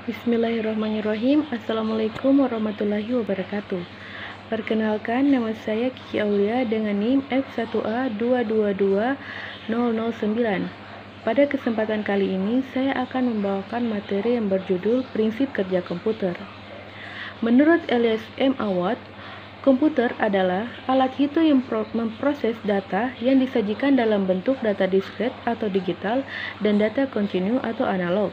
Bismillahirrahmanirrahim. Assalamualaikum warahmatullahi wabarakatuh. Perkenalkan, nama saya Kiki Aulia dengan NIM F1A222009. Pada kesempatan kali ini, saya akan membawakan materi yang berjudul Prinsip Kerja Komputer. Menurut Elias M. Awad, komputer adalah alat hitung yang memproses data yang disajikan dalam bentuk data diskret atau digital dan data kontinu atau analog.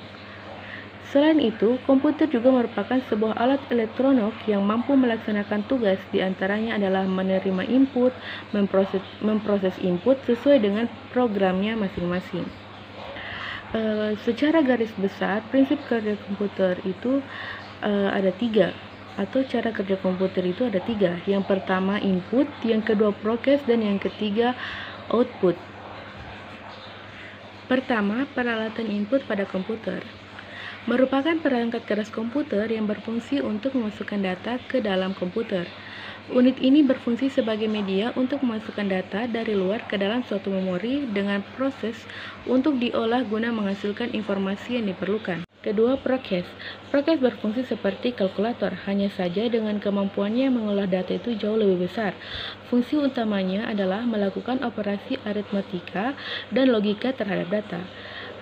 Selain itu, komputer juga merupakan sebuah alat elektronik yang mampu melaksanakan tugas, diantaranya adalah menerima input, memproses input sesuai dengan programnya masing-masing. Secara garis besar, prinsip kerja komputer itu ada tiga, atau cara kerja komputer itu ada tiga. Yang pertama input, yang kedua proses, dan yang ketiga output. Pertama, peralatan input pada komputer merupakan perangkat keras komputer yang berfungsi untuk memasukkan data ke dalam komputer. Unit ini berfungsi sebagai media untuk memasukkan data dari luar ke dalam suatu memori dengan proses untuk diolah guna menghasilkan informasi yang diperlukan. Kedua, proses. Proses berfungsi seperti kalkulator, hanya saja dengan kemampuannya mengolah data itu jauh lebih besar. Fungsi utamanya adalah melakukan operasi aritmatika dan logika terhadap data.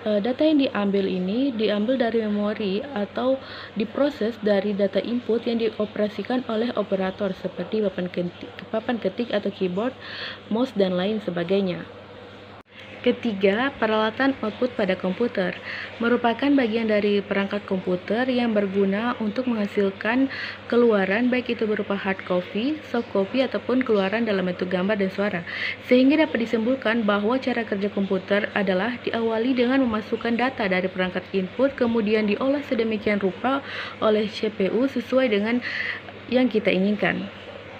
Data yang diambil dari memori atau diproses dari data input yang dioperasikan oleh operator seperti papan ketik atau keyboard, mouse, dan lain sebagainya. Ketiga, peralatan output pada komputer merupakan bagian dari perangkat komputer yang berguna untuk menghasilkan keluaran, baik itu berupa hard copy, soft copy, ataupun keluaran dalam bentuk gambar dan suara. Sehingga dapat disimpulkan bahwa cara kerja komputer adalah diawali dengan memasukkan data dari perangkat input, kemudian diolah sedemikian rupa oleh CPU sesuai dengan yang kita inginkan.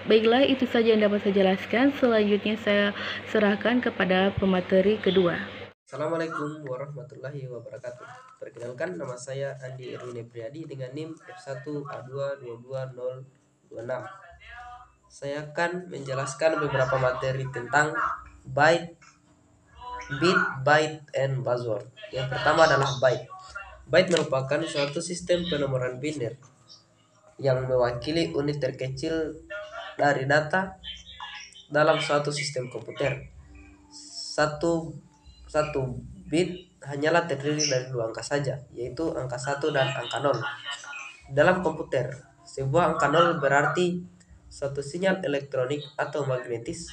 Baiklah, itu saja yang dapat saya jelaskan. Selanjutnya saya serahkan kepada pemateri kedua. Assalamualaikum warahmatullahi wabarakatuh. Perkenalkan, nama saya Andi Erwin Priadi dengan NIM F1A222026. Saya akan menjelaskan beberapa materi tentang byte, bit, byte, and buzzword. Yang pertama adalah byte. Byte merupakan suatu sistem penomoran biner yang mewakili unit terkecil dari data dalam suatu sistem komputer. Satu bit hanyalah terdiri dari dua angka saja, yaitu angka 1 dan angka 0. Dalam komputer, sebuah angka 0 berarti suatu sinyal elektronik atau magnetis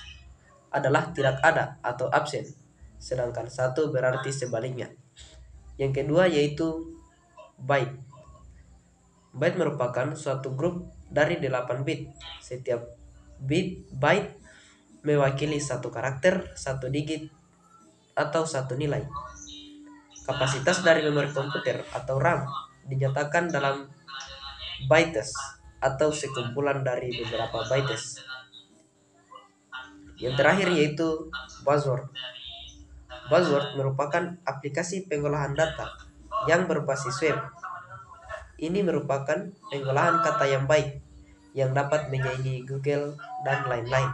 adalah tidak ada atau absen, sedangkan 1 berarti sebaliknya. Yang kedua yaitu byte. Byte merupakan suatu grup dari 8 bit. Setiap byte mewakili satu karakter, satu digit, atau satu nilai. Kapasitas dari memori komputer atau RAM dinyatakan dalam bytes atau sekumpulan dari beberapa bytes. Yang terakhir yaitu buzzword. Buzzword merupakan aplikasi pengolahan data yang berbasis web. Ini merupakan pengolahan kata yang baik yang dapat menyaingi Google dan lain-lain.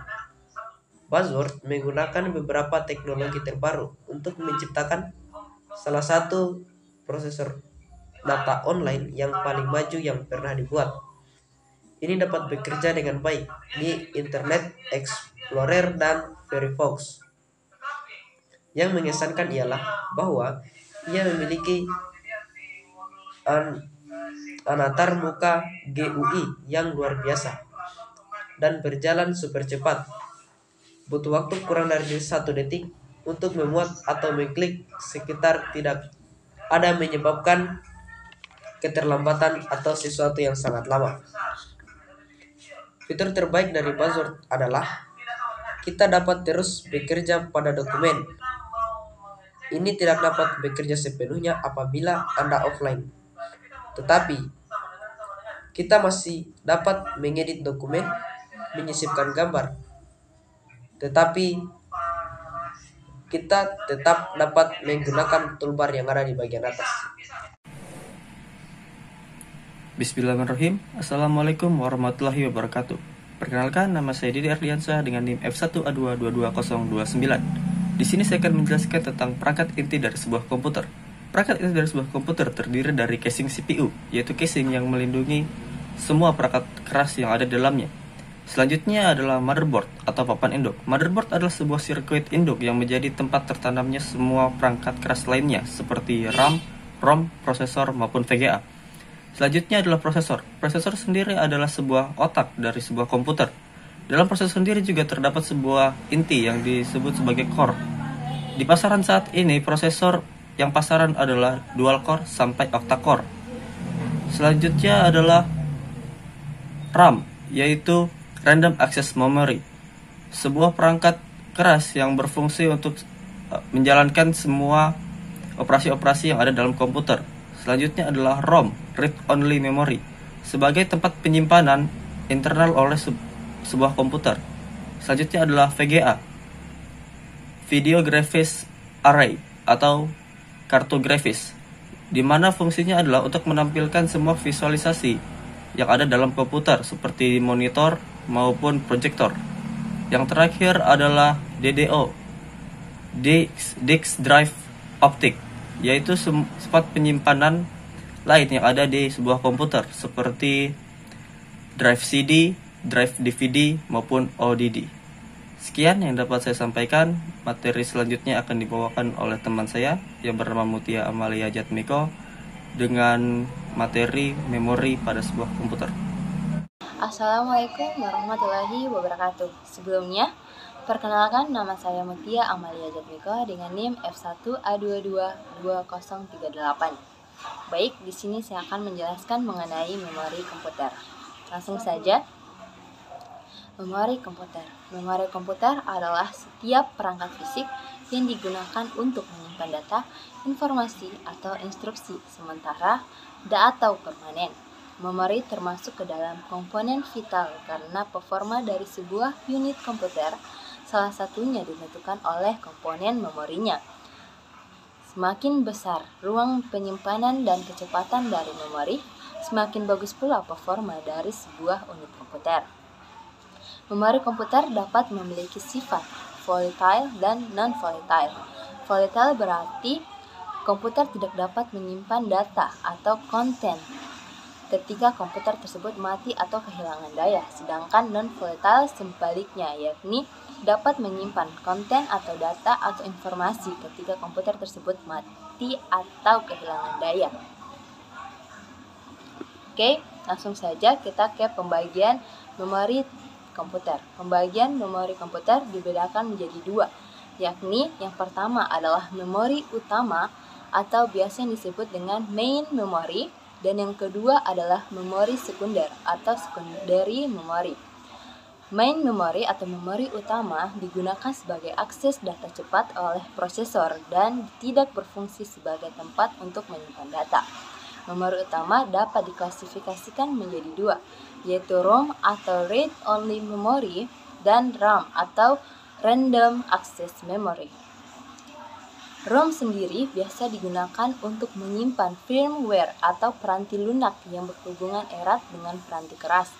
Buzzword menggunakan beberapa teknologi terbaru untuk menciptakan salah satu prosesor data online yang paling maju yang pernah dibuat. Ini dapat bekerja dengan baik di Internet Explorer dan Firefox. Yang mengesankan ialah bahwa ia memiliki antar muka GUI yang luar biasa dan berjalan super cepat. Butuh waktu kurang dari 1 detik untuk memuat atau mengklik, sekitar tidak ada menyebabkan keterlambatan atau sesuatu yang sangat lama. Fitur terbaik dari buzzword adalah kita dapat terus bekerja pada dokumen. Ini tidak dapat bekerja sepenuhnya apabila Anda offline. Tetapi kita masih dapat mengedit dokumen, menyisipkan gambar. Tetapi kita tetap dapat menggunakan toolbar yang ada di bagian atas. Bismillahirrahmanirrahim. Assalamualaikum warahmatullahi wabarakatuh. Perkenalkan, nama saya Didi Ardiansyah dengan NIM F1A222029. Di sini saya akan menjelaskan tentang perangkat inti dari sebuah komputer. Perangkat inti dari sebuah komputer terdiri dari casing CPU, yaitu casing yang melindungi semua perangkat keras yang ada di dalamnya. Selanjutnya adalah motherboard atau papan induk. Motherboard adalah sebuah sirkuit induk yang menjadi tempat tertanamnya semua perangkat keras lainnya seperti RAM, ROM, prosesor maupun VGA. Selanjutnya adalah prosesor. Prosesor sendiri adalah sebuah otak dari sebuah komputer. Dalam prosesor sendiri juga terdapat sebuah inti yang disebut sebagai core. Di pasaran saat ini, prosesor yang pasaran adalah dual core sampai octa core. Selanjutnya adalah RAM, yaitu Random Access Memory, sebuah perangkat keras yang berfungsi untuk menjalankan semua operasi-operasi yang ada dalam komputer. Selanjutnya adalah ROM, Read Only Memory, sebagai tempat penyimpanan internal oleh sebuah komputer. Selanjutnya adalah VGA, Video Graphics Array atau kartu grafis, di mana fungsinya adalah untuk menampilkan semua visualisasi yang ada dalam komputer seperti monitor maupun proyektor. Yang terakhir adalah DDO, Disk Drive Optic, yaitu tempat penyimpanan lain yang ada di sebuah komputer seperti drive CD, drive DVD maupun ODD. Sekian yang dapat saya sampaikan. Materi selanjutnya akan dibawakan oleh teman saya yang bernama Mutia Amalia Jatmiko dengan materi memori pada sebuah komputer. Assalamualaikum warahmatullahi wabarakatuh. Sebelumnya, perkenalkan nama saya Mutia Amalia Jatmiko dengan NIM F1A222038. Baik, di sini saya akan menjelaskan mengenai memori komputer. Langsung saja. Memori komputer. Memori komputer adalah setiap perangkat fisik yang digunakan untuk menyimpan data, informasi, atau instruksi sementara atau permanen. Memori termasuk ke dalam komponen vital karena performa dari sebuah unit komputer salah satunya ditentukan oleh komponen memorinya. Semakin besar ruang penyimpanan dan kecepatan dari memori, semakin bagus pula performa dari sebuah unit komputer. Memori komputer dapat memiliki sifat volatile dan non-volatile. Volatile berarti komputer tidak dapat menyimpan data atau konten ketika komputer tersebut mati atau kehilangan daya, sedangkan non-volatile sebaliknya, yakni dapat menyimpan konten atau data atau informasi ketika komputer tersebut mati atau kehilangan daya. Oke, langsung saja kita ke pembagian memori komputer. Pembagian memori komputer dibedakan menjadi dua, yakni yang pertama adalah memori utama atau biasa disebut dengan main memory, dan yang kedua adalah memori sekunder atau secondary memory. Main memory atau memori utama digunakan sebagai akses data cepat oleh prosesor dan tidak berfungsi sebagai tempat untuk menyimpan data. Memori utama dapat diklasifikasikan menjadi dua, yaitu ROM atau Read Only Memory dan RAM atau Random Access Memory. ROM sendiri biasa digunakan untuk menyimpan firmware atau peranti lunak yang berhubungan erat dengan peranti keras.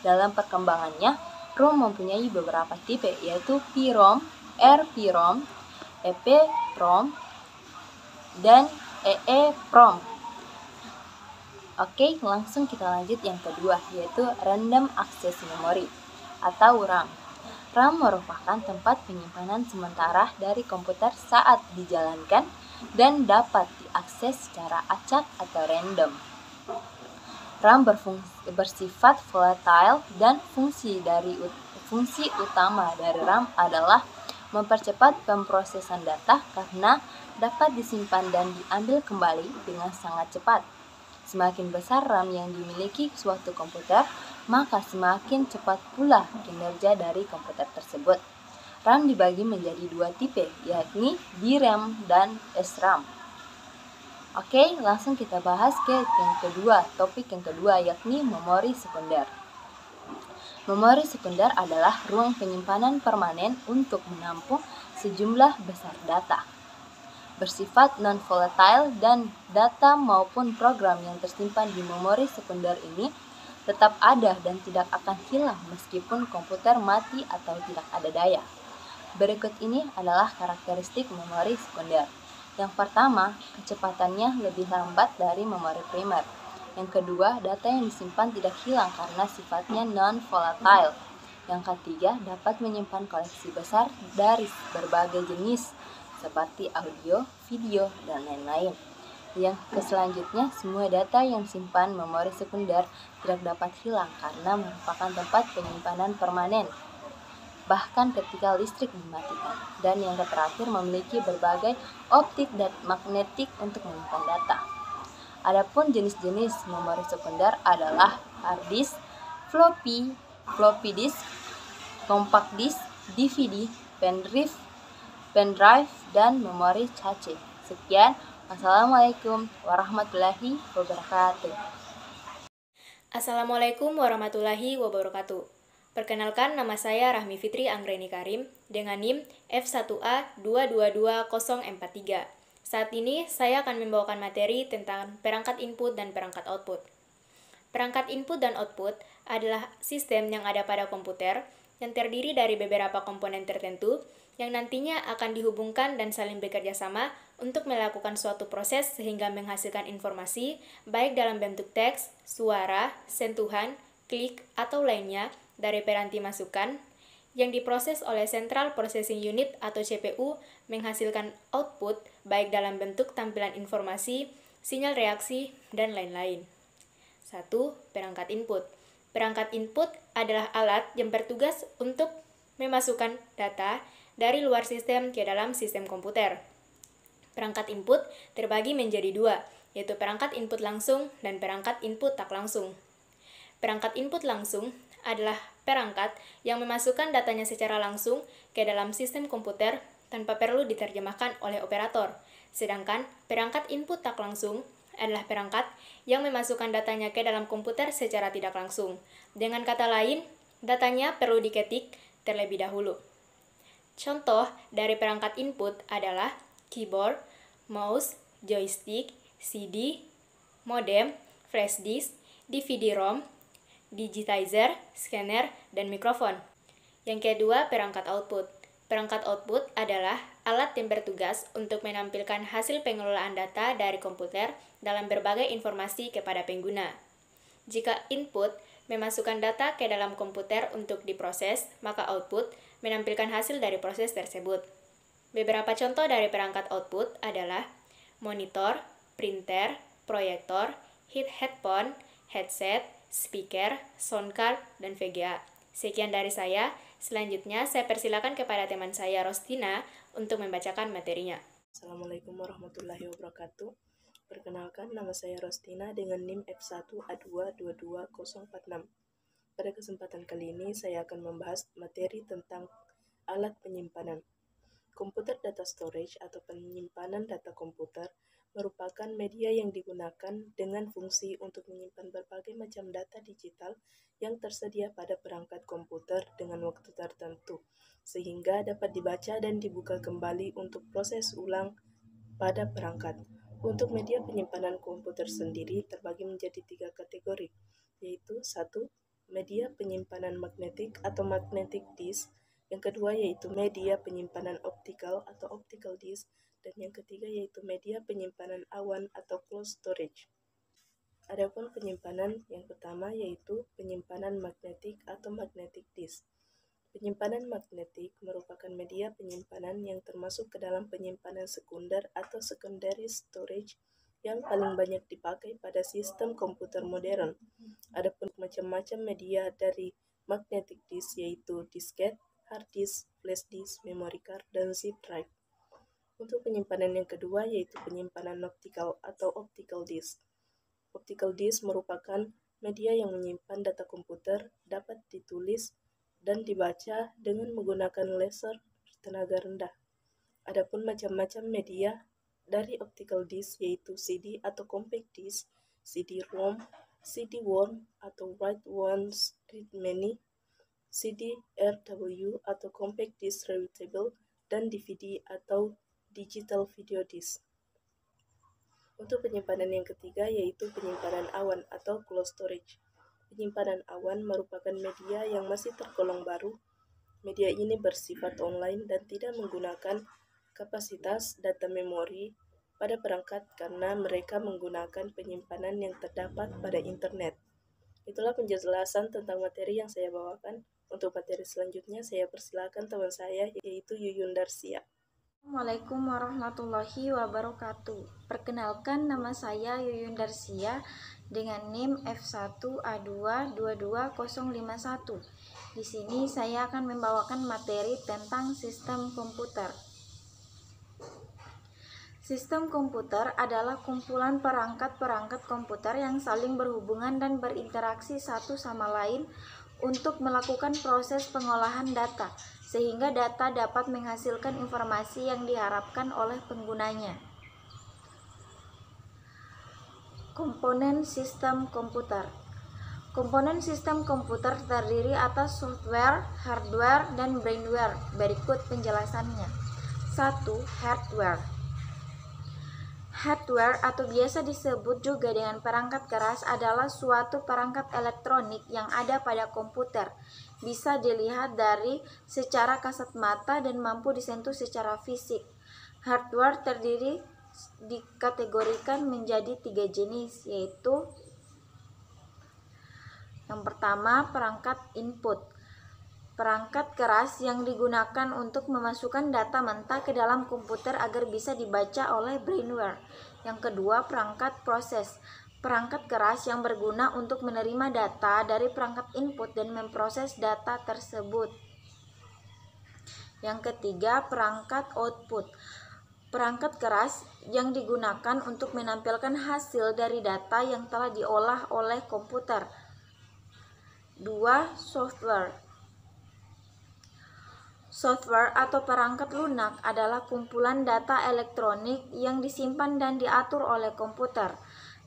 Dalam perkembangannya, ROM mempunyai beberapa tipe, yaitu PROM, RPROM, EPROM, dan EEPROM. Oke, langsung kita lanjut yang kedua, yaitu Random Access Memory atau RAM. RAM merupakan tempat penyimpanan sementara dari komputer saat dijalankan dan dapat diakses secara acak atau random. RAM bersifat volatile dan fungsi utama dari RAM adalah mempercepat pemrosesan data karena dapat disimpan dan diambil kembali dengan sangat cepat. Semakin besar RAM yang dimiliki suatu komputer, maka semakin cepat pula kinerja dari komputer tersebut. RAM dibagi menjadi dua tipe, yakni DRAM dan SRAM. Oke, langsung kita bahas ke yang kedua, topik yang kedua, yakni memori sekunder. Memori sekunder adalah ruang penyimpanan permanen untuk menampung sejumlah besar data. Bersifat non-volatile dan data maupun program yang tersimpan di memori sekunder ini tetap ada dan tidak akan hilang meskipun komputer mati atau tidak ada daya. Berikut ini adalah karakteristik memori sekunder. Yang pertama, kecepatannya lebih lambat dari memori primer. Yang kedua, data yang disimpan tidak hilang karena sifatnya non-volatile. Yang ketiga, dapat menyimpan koleksi besar dari berbagai jenis seperti audio, video, dan lain-lain. Yang selanjutnya, semua data yang simpan memori sekunder tidak dapat hilang karena merupakan tempat penyimpanan permanen, bahkan ketika listrik dimatikan. Dan yang terakhir, memiliki berbagai optik dan magnetik untuk menyimpan data. Adapun jenis-jenis memori sekunder adalah hard disk, floppy disk, compact disk, DVD, pendrive, dan memori cache. Sekian, wassalamualaikum warahmatullahi wabarakatuh. Assalamualaikum warahmatullahi wabarakatuh. Perkenalkan, nama saya Rahmi Fitri Anggreni Karim dengan NIM F1A222043. Saat ini saya akan membawakan materi tentang perangkat input dan perangkat output. Perangkat input dan output adalah sistem yang ada pada komputer yang terdiri dari beberapa komponen tertentu yang nantinya akan dihubungkan dan saling bekerja sama untuk melakukan suatu proses sehingga menghasilkan informasi baik dalam bentuk teks, suara, sentuhan, klik, atau lainnya dari piranti masukan yang diproses oleh Central Processing Unit atau CPU menghasilkan output baik dalam bentuk tampilan informasi, sinyal reaksi, dan lain-lain. 1. Perangkat input. Perangkat input adalah alat yang bertugas untuk memasukkan data dari luar sistem ke dalam sistem komputer. Perangkat input terbagi menjadi dua, yaitu perangkat input langsung dan perangkat input tak langsung. Perangkat input langsung adalah perangkat yang memasukkan datanya secara langsung ke dalam sistem komputer tanpa perlu diterjemahkan oleh operator. Sedangkan perangkat input tak langsung adalah perangkat yang memasukkan datanya ke dalam komputer secara tidak langsung. Dengan kata lain, datanya perlu diketik terlebih dahulu. Contoh dari perangkat input adalah keyboard, mouse, joystick, CD, modem, flash disk, DVD-ROM, digitizer, scanner, dan mikrofon. Yang kedua, perangkat output. Perangkat output adalah alat yang bertugas untuk menampilkan hasil pengelolaan data dari komputer dalam berbagai informasi kepada pengguna. Jika input memasukkan data ke dalam komputer untuk diproses, maka output menampilkan hasil dari proses tersebut. Beberapa contoh dari perangkat output adalah monitor, printer, proyektor, headphone, headset, speaker, sound card, dan VGA. Sekian dari saya. Selanjutnya, saya persilakan kepada teman saya Rostina untuk membacakan materinya. Assalamualaikum warahmatullahi wabarakatuh. Perkenalkan, nama saya Rostina dengan NIM F1A2222046. Pada kesempatan kali ini, saya akan membahas materi tentang alat penyimpanan. Komputer data storage atau penyimpanan data komputer merupakan media yang digunakan dengan fungsi untuk menyimpan berbagai macam data digital yang tersedia pada perangkat komputer dengan waktu tertentu, sehingga dapat dibaca dan dibuka kembali untuk proses ulang pada perangkat. Untuk media penyimpanan komputer sendiri terbagi menjadi 3 kategori, yaitu 1. Media penyimpanan magnetik atau magnetic disk, yang kedua yaitu media penyimpanan optikal atau optical disk, dan yang ketiga yaitu media penyimpanan awan atau closed storage. Adapun penyimpanan yang pertama yaitu penyimpanan magnetik atau magnetic disk. Penyimpanan magnetik merupakan media penyimpanan yang termasuk ke dalam penyimpanan sekunder atau secondary storage yang paling banyak dipakai pada sistem komputer modern. Adapun macam-macam media dari magnetic disk yaitu disket, hard disk, flash disk, memory card, dan zip drive. Untuk penyimpanan yang kedua yaitu penyimpanan optikal atau optical disk. Optical disk merupakan media yang menyimpan data komputer dapat ditulis dan dibaca dengan menggunakan laser tenaga rendah. Adapun macam-macam media dari optical disk yaitu CD atau compact disk, CD-ROM, CD-worm atau write-once read-many, CD-RW atau compact disk readable, dan DVD atau digital video disk. Untuk penyimpanan yang ketiga yaitu penyimpanan awan atau closed storage. Penyimpanan awan merupakan media yang masih tergolong baru. Media ini bersifat online dan tidak menggunakan kapasitas data memori pada perangkat karena mereka menggunakan penyimpanan yang terdapat pada internet. Itulah penjelasan tentang materi yang saya bawakan. Untuk materi selanjutnya saya persilakan teman saya yaitu Yuyun Darsia. Assalamualaikum warahmatullahi wabarakatuh. Perkenalkan, nama saya Yuyun Darsia dengan NIM F1A2222051. Di sini saya akan membawakan materi tentang sistem komputer. Sistem komputer adalah kumpulan perangkat-perangkat komputer yang saling berhubungan dan berinteraksi satu sama lain untuk melakukan proses pengolahan data, sehingga data dapat menghasilkan informasi yang diharapkan oleh penggunanya. Komponen sistem komputer. Komponen sistem komputer terdiri atas software, hardware, dan brainware. Berikut penjelasannya. 1. Hardware. Hardware atau biasa disebut juga dengan perangkat keras adalah suatu perangkat elektronik yang ada pada komputer. Bisa dilihat dari secara kasat mata dan mampu disentuh secara fisik. Hardware terdiri dikategorikan menjadi 3 jenis, yaitu yang pertama, perangkat input. Perangkat keras yang digunakan untuk memasukkan data mentah ke dalam komputer agar bisa dibaca oleh brainware. Yang kedua, perangkat proses. Perangkat keras yang berguna untuk menerima data dari perangkat input dan memproses data tersebut. Yang ketiga, perangkat output. Perangkat keras yang digunakan untuk menampilkan hasil dari data yang telah diolah oleh komputer. 2. Software. Software atau perangkat lunak adalah kumpulan data elektronik yang disimpan dan diatur oleh komputer.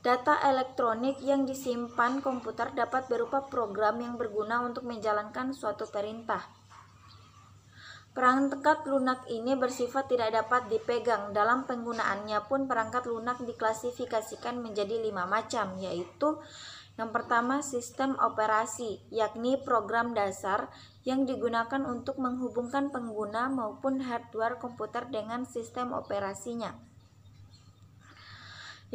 Data elektronik yang disimpan komputer dapat berupa program yang berguna untuk menjalankan suatu perintah. Perangkat lunak ini bersifat tidak dapat dipegang. Dalam penggunaannya pun perangkat lunak diklasifikasikan menjadi 5 macam, yaitu yang pertama, sistem operasi, yakni program dasar yang digunakan untuk menghubungkan pengguna maupun hardware komputer dengan sistem operasinya.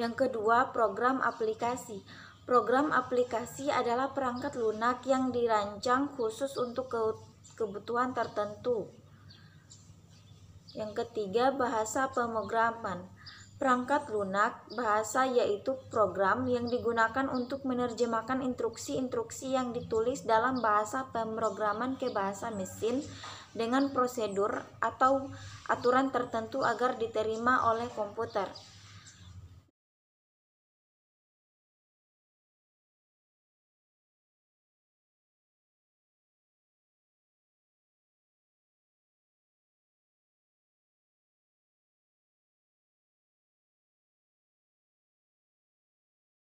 Yang kedua, program aplikasi. Program aplikasi adalah perangkat lunak yang dirancang khusus untuk kebutuhan tertentu. Yang ketiga, bahasa pemrograman. Perangkat lunak bahasa yaitu program yang digunakan untuk menerjemahkan instruksi-instruksi yang ditulis dalam bahasa pemrograman ke bahasa mesin dengan prosedur atau aturan tertentu agar diterima oleh komputer.